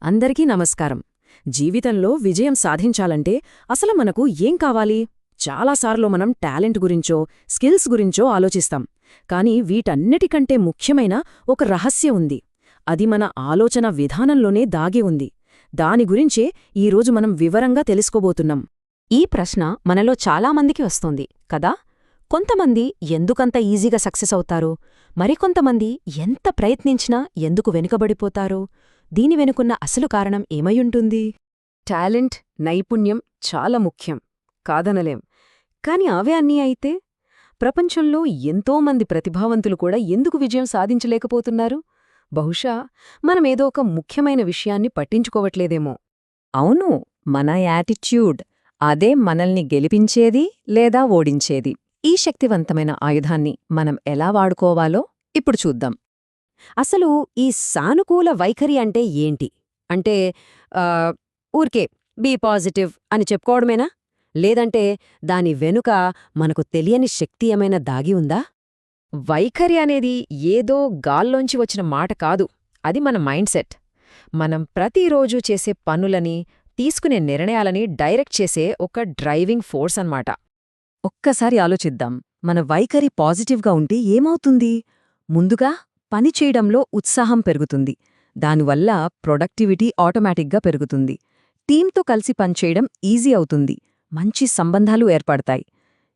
అందరికీ నమస్కారం. జీవితంలో విజయం సాధించాలంటే అసలు మనకు ఏం కావాలి? చాలాసార్లు మనం టాలెంట్ గురించో స్కిల్స్ గురించో ఆలోచిస్తాం. కాని వీటన్నిటికంటే ముఖ్యమైన ఒక రహస్యం ఉంది. అది మన ఆలోచన విధానంలోనే దాగి ఉంది. దాని గురించే ఈరోజు మనం వివరంగా తెలుసుకోబోతున్నాం. ఈ ప్రశ్న మనలో చాలామందికి వస్తోంది కదా. కొంతమంది ఎందుకంత ఈజీగా సక్సెస్ అవుతారు, మరికొంతమంది ఎంత ప్రయత్నించినా ఎందుకు వెనుకబడిపోతారు? దీని వెనుకున్న అసలు కారణం ఏమయుంటుంది? టాలెంట్, నైపుణ్యం చాలా ముఖ్యం, కాదనలేం. కాని అవే అన్నీ అయితే ప్రపంచంలో ఎంతోమంది ప్రతిభావంతులు కూడా ఎందుకు విజయం సాధించలేకపోతున్నారు? బహుశా మనమేదో ఒక ముఖ్యమైన విషయాన్ని పట్టించుకోవట్లేదేమో. అవును, మన యాటిట్యూడ్. అదే మనల్ని గెలిపించేది లేదా ఓడించేది. ఈ శక్తివంతమైన ఆయుధాన్ని మనం ఎలా వాడుకోవాలో ఇప్పుడు చూద్దాం. అసలు ఈ సానుకూల వైఖరి అంటే ఏంటి? అంటే ఊరికే బీ పాజిటివ్ అని చెప్పుకోవడమేనా? లేదంటే దాని వెనుక మనకు తెలియని శక్తి ఏమైనా దాగి ఉందా? వైఖరి అనేది ఏదో గాల్లోంచి వచ్చిన మాట కాదు. అది మన మైండ్ సెట్. మనం ప్రతిరోజూ చేసే పనులని, తీసుకునే నిర్ణయాలని డైరెక్ట్ చేసే ఒక డ్రైవింగ్ ఫోర్స్ అన్నమాట. ఒక్కసారి ఆలోచిద్దాం. మన వైఖరి పాజిటివ్గా ఉంటే ఏమవుతుంది? ముందుగా పనిచేయడంలో ఉత్సాహం పెరుగుతుంది. దానివల్ల ప్రొడక్టివిటీ ఆటోమేటిక్గా పెరుగుతుంది. టీంతో కలిసి పనిచేయడం ఈజీ అవుతుంది. మంచి సంబంధాలు ఏర్పడతాయి.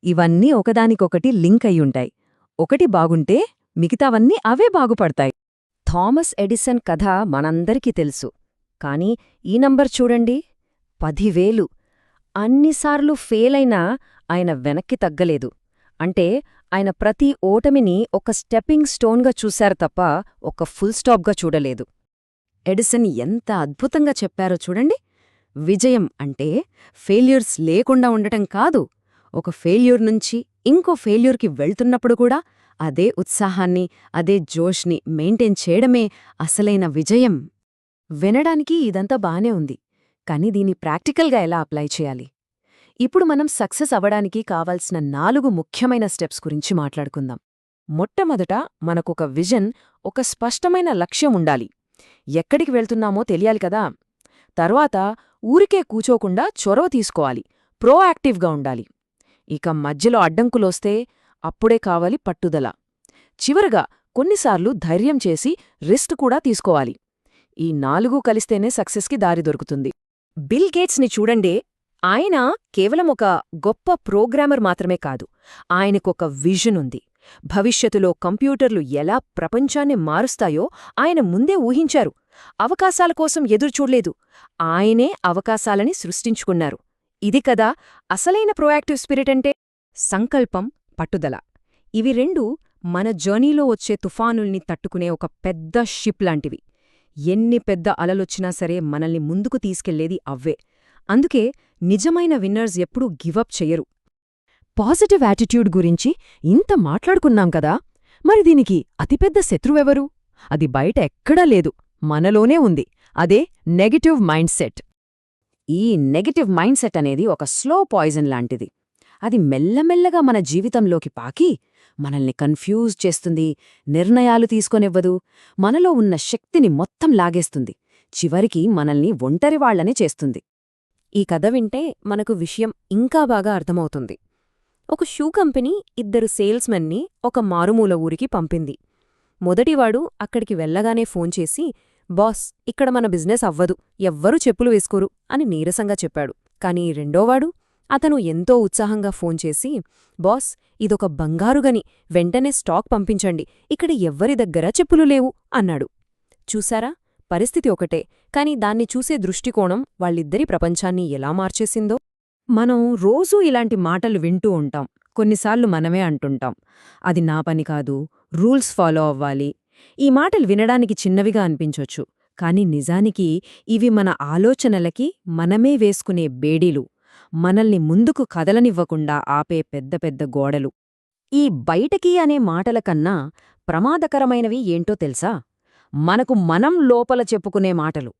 ఇవన్నీ ఒకదానికొకటి లింక్ అయ్యుంటాయి. ఒకటి బాగుంటే మిగతావన్నీ అవే బాగుపడతాయి. థామస్ ఎడిసన్ కథ మనందరికీ తెలుసు. కాని ఈ నంబర్ చూడండి, 10,000. అన్నిసార్లు ఫెయిలైనా ఆయన వెనక్కి తగ్గలేదు. అంటే ఆయన ప్రతి ఓటమిని ఒక స్టెప్పింగ్ స్టోన్గా చూశారు తప్ప ఒక ఫుల్ స్టాప్గా చూడలేదు. ఎడిసన్ ఎంత అద్భుతంగా చెప్పారో చూడండి. విజయం అంటే ఫెయిల్యూర్స్ లేకుండా ఉండటం కాదు. ఒక ఫెయిల్యూర్ నుంచి ఇంకో ఫెయిల్యూర్కి వెళ్తున్నప్పుడు కూడా అదే ఉత్సాహాన్ని, అదే జోష్ని మెయింటైన్ చేయడమే అసలైన విజయం. వినడానికి ఇదంతా బానే ఉంది. కాని దీన్ని ప్రాక్టికల్గా ఎలా అప్లై చేయాలి? ఇప్పుడు మనం సక్సెస్ అవ్వడానికి కావాల్సిన 4 ముఖ్యమైన స్టెప్స్ గురించి మాట్లాడుకుందాం. మొట్టమొదట మనకొక విజన్, ఒక స్పష్టమైన లక్ష్యం ఉండాలి. ఎక్కడికి వెళ్తున్నామో తెలియాలి కదా. తర్వాత ఊరికే కూచోకుండా చొరవ తీసుకోవాలి, ప్రోయాక్టివ్గా ఉండాలి. ఇక మధ్యలో అడ్డంకులొస్తే అప్పుడే కావాలి పట్టుదల. చివరగా కొన్నిసార్లు ధైర్యం చేసి రిస్క్ కూడా తీసుకోవాలి. ఈ 4 కలిస్తేనే సక్సెస్కి దారి దొరుకుతుంది. బిల్ గేట్స్ని చూడండే. ఆయన కేవలం ఒక గొప్ప ప్రోగ్రామర్ మాత్రమే కాదు. ఆయనకొక విజన్ ఉంది. భవిష్యత్తులో కంప్యూటర్లు ఎలా ప్రపంచాన్ని మారుస్తాయో ఆయన ముందే ఊహించారు. అవకాశాల కోసం ఎదురుచూడలేదు. ఆయనే అవకాశాలని సృష్టించుకున్నారు. ఇది కదా అసలైన ప్రోయాక్టివ్ స్పిరిట్ అంటే. సంకల్పం, పట్టుదల, ఇవి రెండూ మన జర్నీలో వచ్చే తుఫానుల్ని తట్టుకునే ఒక పెద్ద షిప్ లాంటివి. ఎన్ని పెద్ద అలలొచ్చినా సరే మనల్ని ముందుకు తీసుకెళ్లేది అవ్వే. అందుకే నిజమైన విన్నర్స్ ఎప్పుడూ గివప్ చెయ్యరు. పాజిటివ్ యాటిట్యూడ్ గురించి ఇంత మాట్లాడుకున్నాం కదా. మరి దీనికి అతిపెద్ద శత్రువెవరు? అది బయట ఎక్కడా లేదు, మనలోనే ఉంది. అదే నెగటివ్ మైండ్ సెట్. ఈ నెగటివ్ మైండ్ సెట్ అనేది ఒక స్లో పాయిజన్ లాంటిది. అది మెల్లమెల్లగా మన జీవితంలోకి పాకి మనల్ని కన్ఫ్యూజ్ చేస్తుంది, నిర్ణయాలు తీసుకొనివ్వదు, మనలో ఉన్న శక్తిని మొత్తం లాగేస్తుంది. చివరికి మనల్ని ఒంటరివాళ్లనే చేస్తుంది. ఈ కథ వింటే మనకు విషయం ఇంకా బాగా అర్థమవుతుంది. ఒక షూ కంపెనీ 2 సేల్స్మెన్ని ఒక మారుమూల ఊరికి పంపింది. మొదటివాడు అక్కడికి వెళ్లగానే ఫోన్ చేసి, బాస్, ఇక్కడ మన బిజినెస్ అవ్వదు, ఎవ్వరూ చెప్పులు వేసుకోరు అని నీరసంగా చెప్పాడు. కాని రెండోవాడు, అతను ఎంతో ఉత్సాహంగా ఫోన్ చేసి, బాస్, ఇదొక బంగారుగని, వెంటనే స్టాక్ పంపించండి, ఇక్కడ ఎవ్వరి దగ్గర చెప్పులు లేవు అన్నాడు. చూసారా, పరిస్థితి ఒకటే, కాని దాన్ని చూసే దృష్టికోణం వాళ్ళిద్దరి ప్రపంచాన్ని ఎలా మార్చేసిందో. మనం రోజూ ఇలాంటి మాటలు వింటూ ఉంటాం. కొన్నిసార్లు మనమే అంటుంటాం, అది నా పని కాదు, రూల్స్ ఫాలో అవ్వాలి. ఈ మాటలు వినడానికి చిన్నవిగా అనిపించొచ్చు, కాని నిజానికి ఇవి మన ఆలోచనలకి మనమే వేసుకునే బేడీలు, మనల్ని ముందుకు కదలనివ్వకుండా ఆపే పెద్ద పెద్ద గోడలు. ఈ బయటకి అనే మాటల కన్నా ప్రమాదకరమైనవి ఏంటో తెలుసా? మనకు మనం లోపల చెప్పుకునే మాటలు.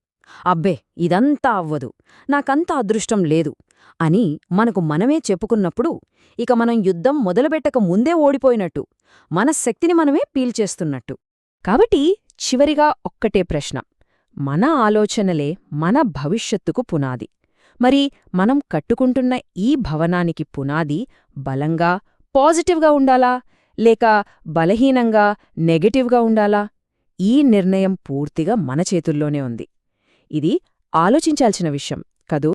అబ్బే, ఇదంతా అవ్వదు, నాకంత అదృష్టం లేదు అని మనకు మనమే చెప్పుకున్నప్పుడు ఇక మనం యుద్ధం మొదలుపెట్టక ముందే ఓడిపోయినట్టు, మన శక్తిని మనమే పీల్చేస్తున్నట్టు. కాబట్టి చివరిగా ఒక్కటే ప్రశ్న, మన ఆలోచనలే మన భవిష్యత్తుకు పునాది. మరి మనం కట్టుకుంటున్న ఈ భవనానికి పునాది బలంగా, పాజిటివ్గా ఉండాలా, లేక బలహీనంగా, నెగటివ్గా ఉండాలా? ఈ నిర్ణయం పూర్తిగా మన చేతుల్లోనే ఉంది. ఇది ఆలోచించాల్సిన విషయం కదూ.